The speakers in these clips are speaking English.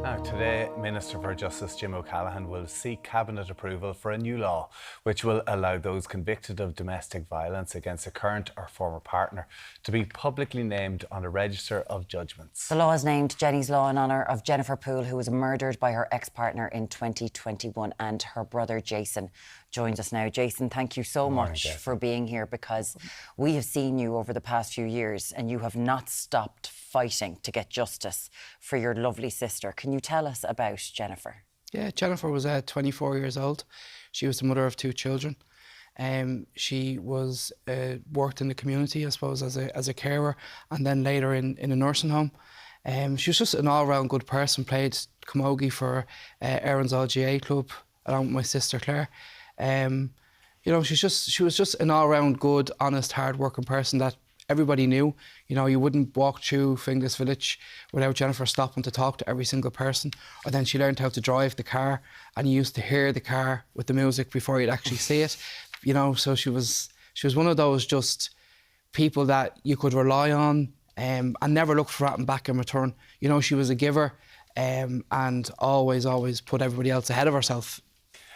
Now, today, Minister for Justice Jim O'Callaghan will seek Cabinet approval for a new law which will allow those convicted of domestic violence against a current or former partner to be publicly named on a register of judgments. The law is named Jennie's Law in honour of Jennifer Poole, who was murdered by her ex-partner in 2021, and her brother Jason joins us now. Jason, thank you so much for being here, because we have seen you over the past few years and you have not stopped fighting to get justice for your lovely sister. Can you tell us about Jennifer? Yeah, Jennifer was 24 years old. She was the mother of 2 children. She was worked in the community, I suppose, as a carer, and then later in a nursing home. She was just an all-round good person. Played camogie for Erin's LGA club along with my sister Claire. You know, she was just an all-round good, honest, hard-working person that everybody knew. You know, you wouldn't walk through Finglas Village without Jennifer stopping to talk to every single person. Or then she learned how to drive the car, and you used to hear the car with the music before you'd actually see it. You know, so she was one of those just people that you could rely on and never look for anything back in return. You know, she was a giver and always put everybody else ahead of herself,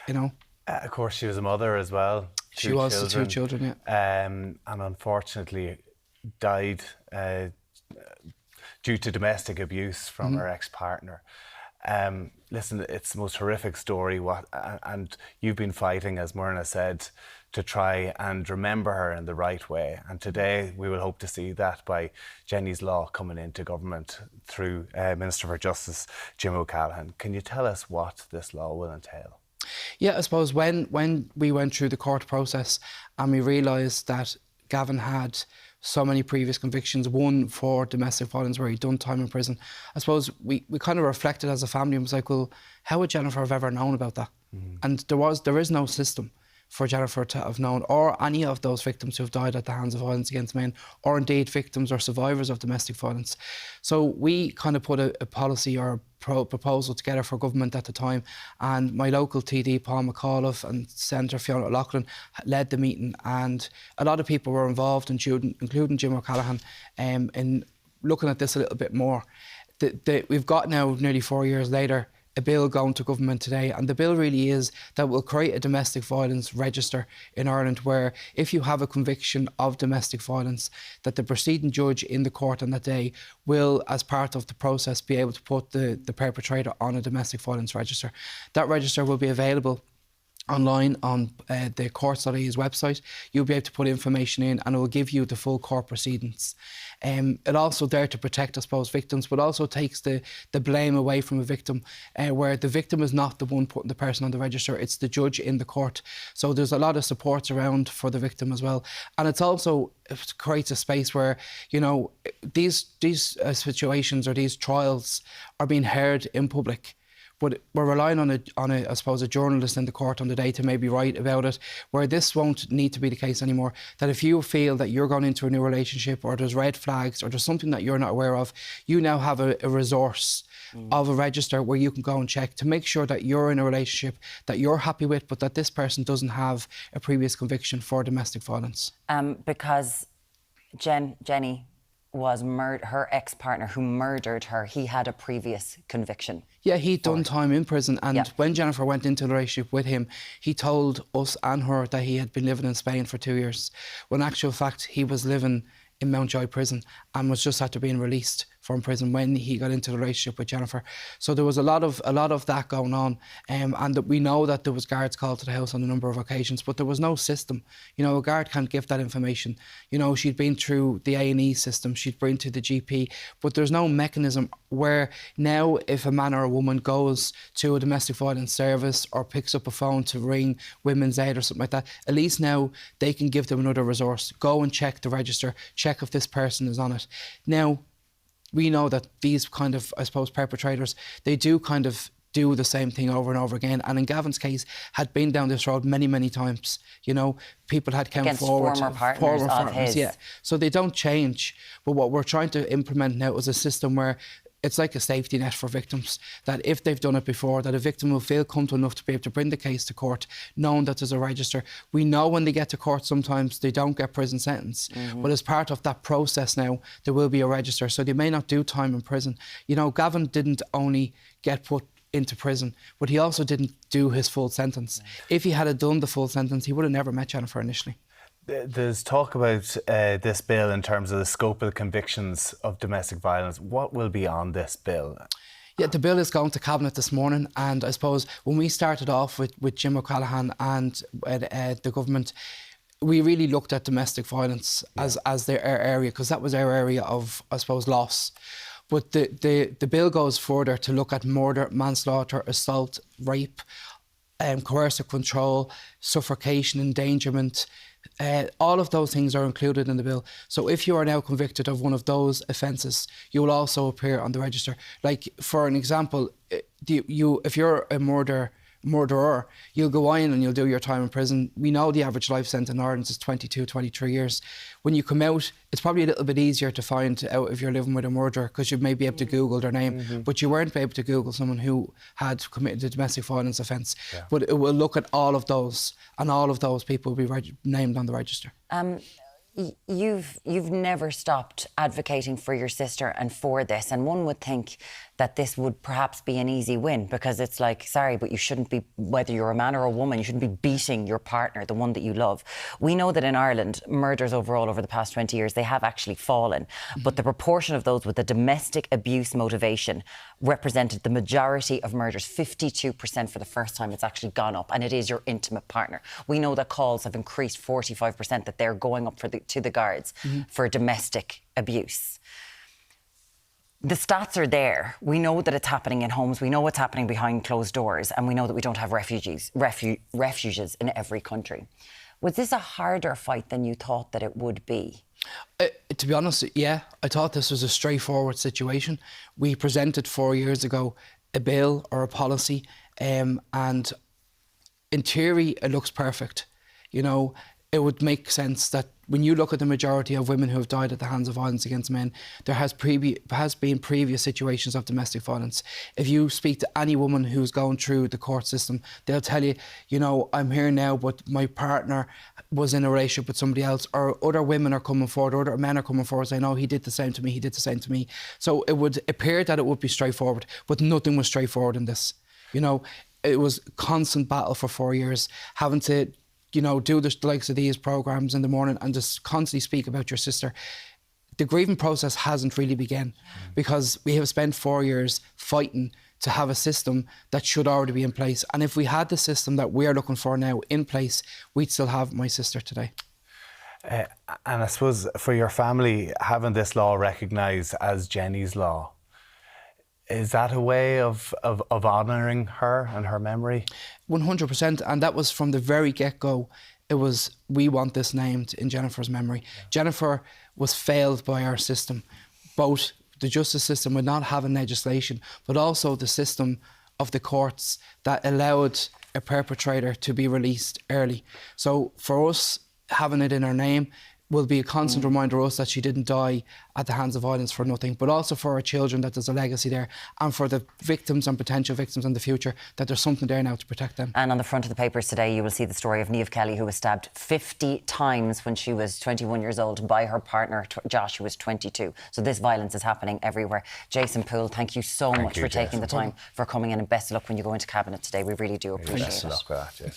you know. Of course, she was a mother as well. She was the 2 children, yeah. And unfortunately died due to domestic abuse from her ex-partner. Listen, it's the most horrific story, and you've been fighting, as Myrna said, to try and remember her in the right way. And today we will hope to see that by Jennie's Law coming into government through Minister for Justice Jim O'Callaghan. Can you tell us what this law will entail? Yeah, I suppose when we went through the court process and we realised that Gavin had so many previous convictions, one for domestic violence where he'd done time in prison, I suppose we kind of reflected as a family and was like, well, how would Jennifer have ever known about that? And there is no system for Jennifer to have known, or any of those victims who have died at the hands of violence against men, or indeed victims or survivors of domestic violence. So we kind of put a policy or proposal together for government at the time, and my local TD, Paul McAuliffe, and Senator Fiona O'Loughlin led the meeting, and a lot of people were involved, including Jim O'Callaghan, in looking at this a little bit more. We've got now, nearly 4 years later, a bill going to government today, and the bill really is that will create a domestic violence register in Ireland, where if you have a conviction of domestic violence, that the proceeding judge in the court on that day will, as part of the process, be able to put the perpetrator on a domestic violence register. That register will be available online on the courts.ie's website. You'll be able to put information in, and it will give you the full court proceedings. It also there to protect, I suppose, victims, but also takes the blame away from a victim, where the victim is not the one putting the person on the register, it's the judge in the court. So there's a lot of supports around for the victim as well. And it creates a space where, you know, these situations or these trials are being heard in public. But we're relying on I suppose, a journalist in the court on the day to maybe write about it, where this won't need to be the case anymore. That if you feel that you're going into a new relationship, or there's red flags, or there's something that you're not aware of, you now have a resource of a register where you can go and check to make sure that you're in a relationship that you're happy with, but that this person doesn't have a previous conviction for domestic violence. Because Jennie was her ex-partner who murdered her, he had a previous conviction. Yeah, he'd done time in prison, and when Jennifer went into the relationship with him, he told us and her that he had been living in Spain for 2 years, when in actual fact he was living in Mountjoy prison and was just after being released from prison when he got into the relationship with Jennifer. So there was a lot of that going on, and that we know that there was guards called to the house on a number of occasions, but there was no system. You know, a guard can't give that information. You know, she'd been through the A&E system, she'd been to the GP, but there's no mechanism where now if a man or a woman goes to a domestic violence service or picks up a phone to ring Women's Aid or something like that, at least now they can give them another resource. Go and check the register, check if this person is on it. Now, we know that these kind of, I suppose, perpetrators, they do kind of do the same thing over and over again. And in Gavin's case, had been down this road many, many times. You know, people had come forward. Former partners of his. Yeah. So they don't change. But what we're trying to implement now is a system where it's like a safety net for victims, that if they've done it before, that a victim will feel comfortable enough to be able to bring the case to court, knowing that there's a register. We know when they get to court, sometimes they don't get prison sentence, but as part of that process now, there will be a register, so they may not do time in prison. You know, Gavin didn't only get put into prison, but he also didn't do his full sentence. If he had done the full sentence, he would have never met Jennifer initially. There's talk about this bill in terms of the scope of the convictions of domestic violence. What will be on this bill? Yeah, the bill is going to Cabinet this morning, and I suppose when we started off with Jim O'Callaghan and the government, we really looked at domestic violence as our area, because that was our area of, I suppose, loss. But the bill goes further to look at murder, manslaughter, assault, rape, coercive control, suffocation, endangerment. All of those things are included in the bill. So if you are now convicted of one of those offences, you will also appear on the register. Like, for an example, if you're a murderer, you'll go in and you'll do your time in prison. We know the average life sentence in Ireland is 22, 23 years. When you come out, it's probably a little bit easier to find out if you're living with a murderer, because you may be able to Google their name, but you weren't able to Google someone who had committed a domestic violence offence. Yeah. But it will look at all of those, and all of those people will be named on the register. You've never stopped advocating for your sister and for this, and one would think that this would perhaps be an easy win, because it's like, sorry, but you shouldn't be, whether you're a man or a woman, you shouldn't be beating your partner, the one that you love. We know that in Ireland, murders overall over the past 20 years, they have actually fallen, but the proportion of those with a domestic abuse motivation represented the majority of murders. 52% for the first time it's actually gone up, and it is your intimate partner. We know that calls have increased 45%, that they're going up to the guards for domestic abuse. The stats are there. We know that it's happening in homes. We know what's happening behind closed doors, and we know that we don't have refuges in every country. Was this a harder fight than you thought that it would be? To be honest, yeah. I thought this was a straightforward situation. We presented 4 years ago a bill or a policy, and in theory, it looks perfect. You know, it would make sense that when you look at the majority of women who have died at the hands of violence against men, there has been previous situations of domestic violence. If you speak to any woman who's gone through the court system, they'll tell you, you know, I'm here now, but my partner was in a relationship with somebody else, or other women are coming forward, other men are coming forward saying, no, he did the same to me, he did the same to me. So it would appear that it would be straightforward, but nothing was straightforward in this. You know, it was constant battle for 4 years, having to, you know, do the likes of these programmes in the morning and just constantly speak about your sister. The grieving process hasn't really begun, because we have spent 4 years fighting to have a system that should already be in place. And if we had the system that we're looking for now in place, we'd still have my sister today. And I suppose for your family, having this law recognised as Jennie's law, is that a way of honouring her and her memory? 100%, and that was from the very get-go. It was, we want this named in Jennifer's memory. Yeah. Jennifer was failed by our system, both the justice system with not having legislation, but also the system of the courts that allowed a perpetrator to be released early. So for us, having it in her name will be a constant reminder to us that she didn't die at the hands of violence for nothing, but also for our children, that there's a legacy there, and for the victims and potential victims in the future, that there's something there now to protect them. And on the front of the papers today, you will see the story of Niamh Kelly, who was stabbed 50 times when she was 21 years old by her partner, Josh, who was 22. So this violence is happening everywhere. Jason Poole, thank you so much for taking the time, for coming in, and best of luck when you go into Cabinet today. We really do appreciate it. Best of luck with that, yeah.